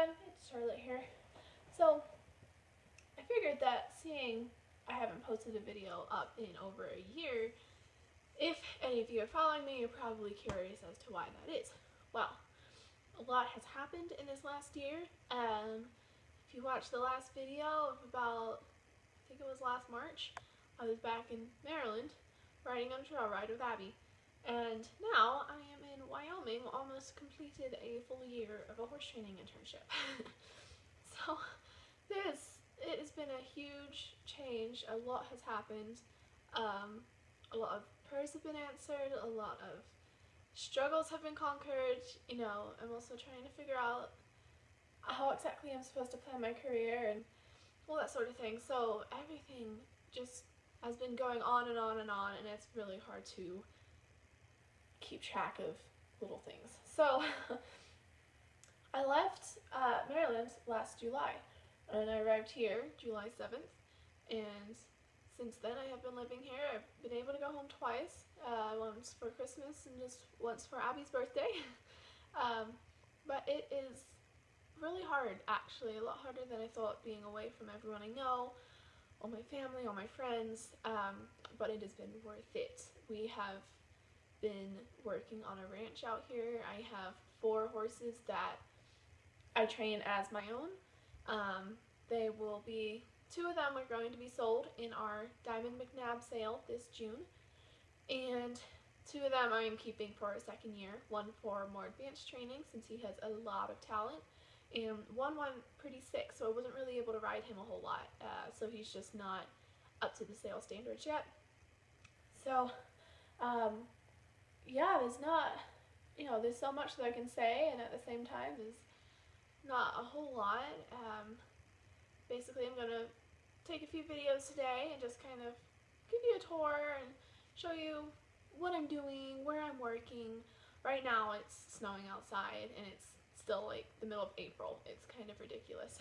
everyone, it's Charlotte here. So, I figured that seeing I haven't posted a video up in over a year, if any of you are following me, you're probably curious as to why that is. Well, a lot has happened in this last year. If you watched the last video of about, I think it was last March, I was back in Maryland riding on a trail ride with Abby. And now I am in Wyoming, almost completed a full year of a horse training internship. So it has been a huge change. A lot has happened. A lot of prayers have been answered. A lot of struggles have been conquered. You know, I'm also trying to figure out how exactly I'm supposed to plan my career and all that sort of thing. So everything just has been going on and on and on, and it's really hard to keep track of little things. So I left Maryland last July, and I arrived here July 7th, and since then I have been living here. I've been able to go home twice, once for Christmas and just once for Abby's birthday. But it is really hard, actually, a lot harder than I thought, being away from everyone I know, all my family, all my friends, but it has been worth it. We have been working on a ranch out here. I have 4 horses that I train as my own. They will be, 2 of them are going to be sold in our Diamond McNabb sale this June, and 2 of them I am keeping for a second year, one for more advanced training since he has a lot of talent, and one went pretty sick, so I wasn't really able to ride him a whole lot, so he's just not up to the sale standards yet. So, yeah, there's not, there's so much that I can say, and at the same time, there's not a whole lot. Basically, I'm going to take a few videos today and just kind of give you a tour and show you what I'm doing, where I'm working. Right now, it's snowing outside, and it's still like the middle of April. It's kind of ridiculous.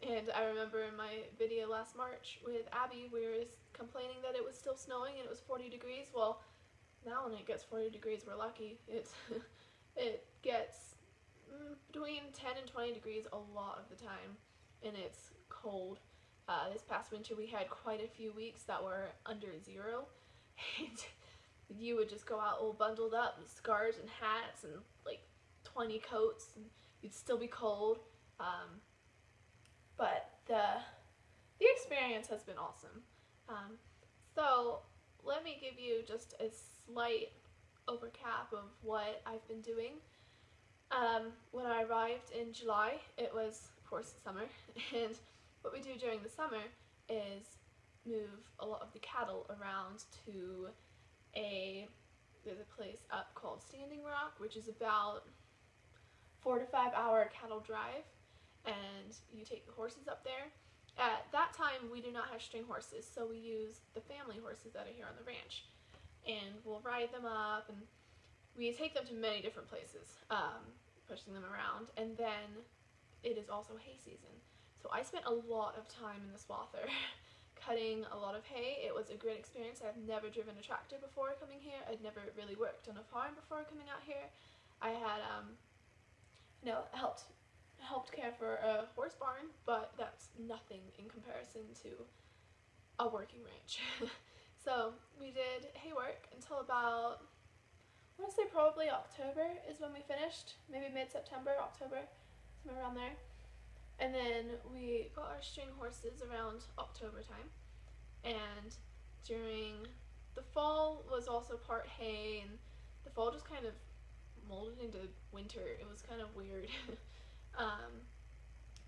And I remember in my video last March with Abby, we were complaining that it was still snowing and it was 40 degrees. Well, now when it gets 40 degrees, we're lucky. It gets between 10 and 20 degrees a lot of the time, and it's cold. This past winter we had quite a few weeks that were under 0, and you would just go out all bundled up with scarves and hats and like 20 coats, and you'd still be cold. But the experience has been awesome. So let me give you just a slight overcap of what I've been doing. When I arrived in July, it was, of course, summer, and what we do during the summer is move a lot of the cattle around to there's a place up called Standing Rock, which is about 4 to 5 hour cattle drive, and you take the horses up there. At that time, we do not have string horses, so we use the family horses that are here on the ranch, and we'll ride them up, and we take them to many different places, pushing them around, and then it is also hay season. So I spent a lot of time in the swather cutting a lot of hay. It was a great experience. I've never driven a tractor before coming here. I'd never really worked on a farm before coming out here. I had, helped care for a horse barn, but that's nothing in comparison to a working ranch. So we did hay work until about, I want to say probably October is when we finished, maybe mid-September, October, somewhere around there. And then we got our string horses around October time, and during the fall was also part hay, and the fall just kind of molded into winter. It was kind of weird.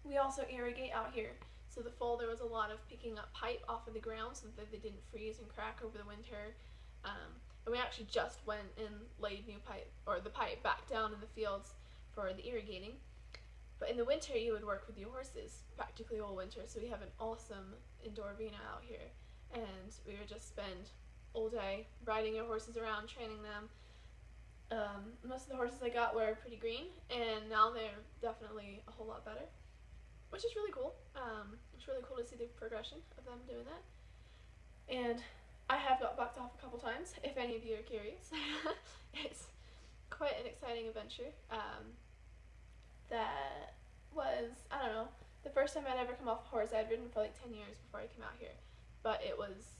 We also irrigate out here, so the fall there was a lot of picking up pipe off of the ground so that they didn't freeze and crack over the winter. And we actually just went and laid new pipe, or the pipe, back down in the fields for the irrigating. But in the winter you would work with your horses practically all winter, so we have an awesome indoor arena out here, and we would just spend all day riding your horses around, training them. Most of the horses I got were pretty green, and now they're definitely a whole lot better, which is really cool. It's really cool to see the progression of them doing that. And I have got bucked off a couple times, if any of you are curious. It's quite an exciting adventure. That was, I don't know, the first time I'd ever come off a horse. I'd ridden for like 10 years before I came out here, but it was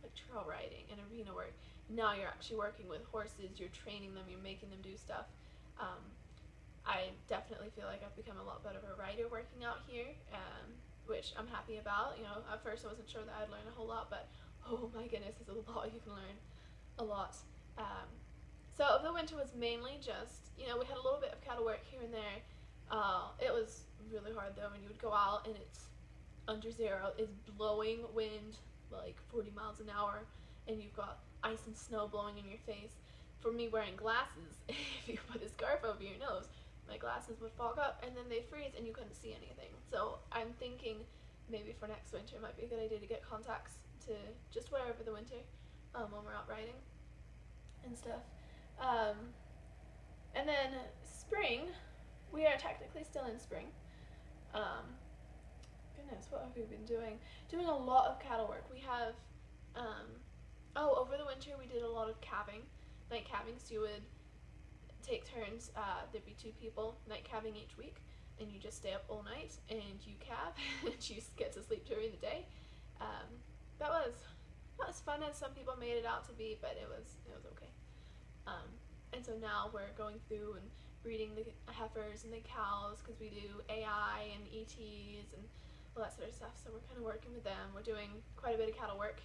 like trail riding and arena work. Now you're actually working with horses, you're training them, you're making them do stuff. I definitely feel like I've become a lot better of a rider working out here, which I'm happy about. You know, at first I wasn't sure that I'd learn a whole lot, but oh my goodness, there's a lot you can learn. A lot. So the winter was mainly just, you know, we had a little bit of cattle work here and there. It was really hard though when you would go out and it's under zero, it's blowing wind like 40 miles an hour, and you've got ice and snow blowing in your face. For me wearing glasses, if you put a scarf over your nose, my glasses would fog up and then they'd freeze and you couldn't see anything. So I'm thinking maybe for next winter it might be a good idea to get contacts to just wear over the winter when we're out riding and stuff. And then spring, we are technically still in spring. Goodness, what have we been doing? Doing a lot of cattle work. We have, over the winter we did a lot of calving, night calving, so you would take turns, there'd be 2 people night calving each week, and you just stay up all night and you calve and you get to sleep during the day. That was not as fun as some people made it out to be, but it was okay. And so now we're going through and breeding the heifers and the cows, because we do AI and ETs and all that sort of stuff, so we're kind of working with them. We're doing quite a bit of cattle work,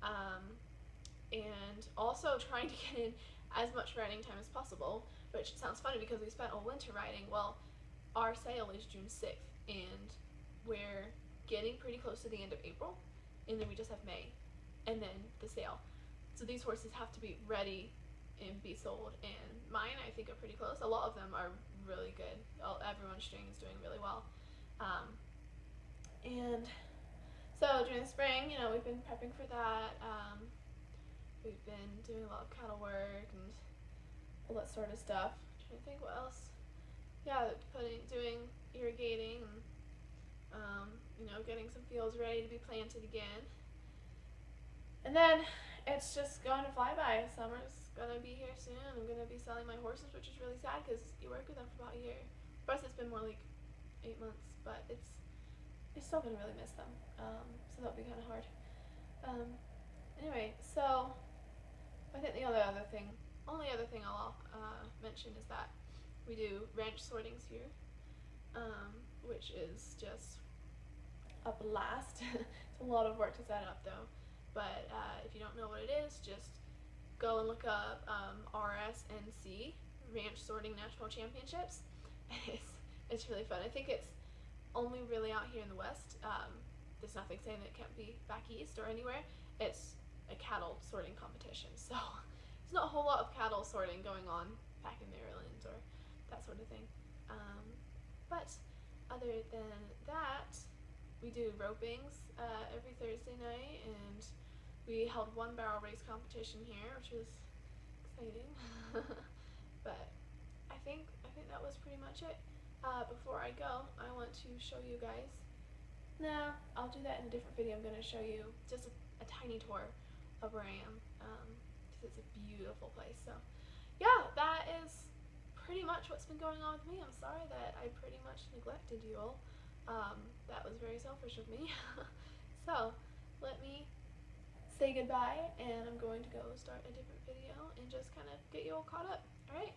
and also trying to get in as much riding time as possible, which sounds funny because we spent all winter riding. Well, our sale is June 6th, and we're getting pretty close to the end of April, and then we just have May, and then the sale. So these horses have to be ready and be sold, and mine I think are pretty close. A lot of them are really good. Everyone's string is doing really well. And so during the spring, you know, we've been prepping for that. We've been doing a lot of cattle work and all that sort of stuff. I'm trying to think what else. Yeah, doing irrigating and you know, getting some fields ready to be planted again. And then it's just going to fly by. Summer's gonna be here soon. I'm gonna be selling my horses, which is really sad because you work with them for about a year. For us, it's been more like 8 months, but it's still gonna really miss them. So that'll be kind of hard. Anyway, so I think the only other thing I'll mention is that we do ranch sortings here, which is just a blast. It's a lot of work to set up though. But if you don't know what it is, just go and look up RSNC, Ranch Sorting National Championships. It's really fun. I think it's only really out here in the West. There's nothing saying that it can't be back east or anywhere. It's a cattle sorting competition, so there's not a whole lot of cattle sorting going on back in Maryland or that sort of thing. But other than that, we do ropings every Thursday night, and we held one barrel race competition here, which was exciting. But I think that was pretty much it. Before I go, I want to show you guys. No, I'll do that in a different video. I'm going to show you just a tiny tour of where I am, because it's a beautiful place. So yeah, that is pretty much what's been going on with me. I'm sorry that I pretty much neglected you all. That was very selfish of me. So let me say goodbye, and I'm going to go start a different video and just kind of get you all caught up. Alright?